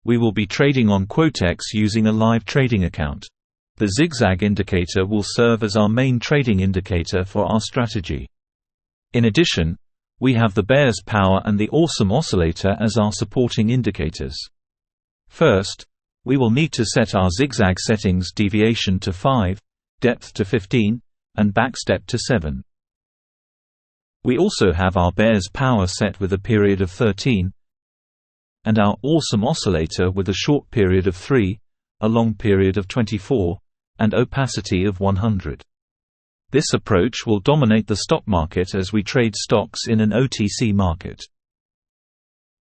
We will be trading on Quotex using a live trading account. The zigzag indicator will serve as our main trading indicator for our strategy. In addition, we have the bear's power and the Awesome Oscillator as our supporting indicators. First, we will need to set our zigzag settings: deviation to 5, depth to 15, and backstep to 7. We also have our bear's power set with a period of 13, and our Awesome Oscillator with a short period of 3, a long period of 24, and opacity of 100. This approach will dominate the stock market as we trade stocks in an OTC market.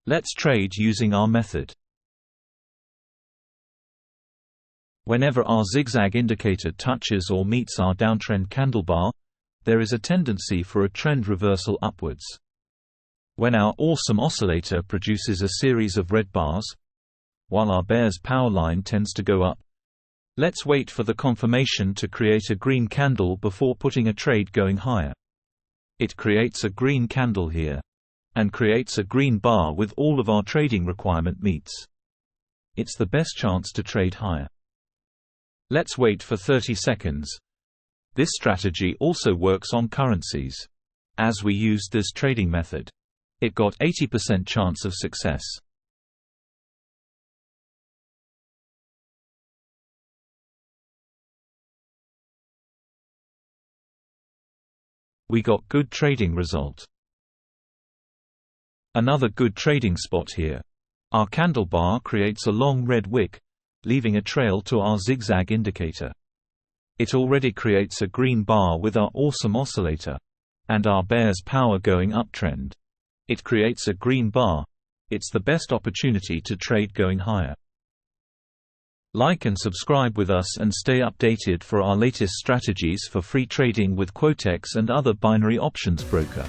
Let's trade using our method. Whenever our zigzag indicator touches or meets our downtrend candle bar, there is a tendency for a trend reversal upwards. When our Awesome Oscillator produces a series of red bars, while our bear's power line tends to go up, let's wait for the confirmation to create a green candle before putting a trade going higher. It creates a green candle here, and creates a green bar with all of our trading requirement meets. It's the best chance to trade higher. Let's wait for 30 seconds. This strategy also works on currencies. As we used this trading method, it got 80% chance of success. We got good trading result. Another good trading spot here. Our candle bar creates a long red wick, leaving a trail to our zigzag indicator. It already creates a green bar with our Awesome Oscillator, and our bear's power going uptrend. It creates a green bar. It's the best opportunity to trade going higher. Like and subscribe with us and stay updated for our latest strategies for free trading with Quotex and other binary options broker.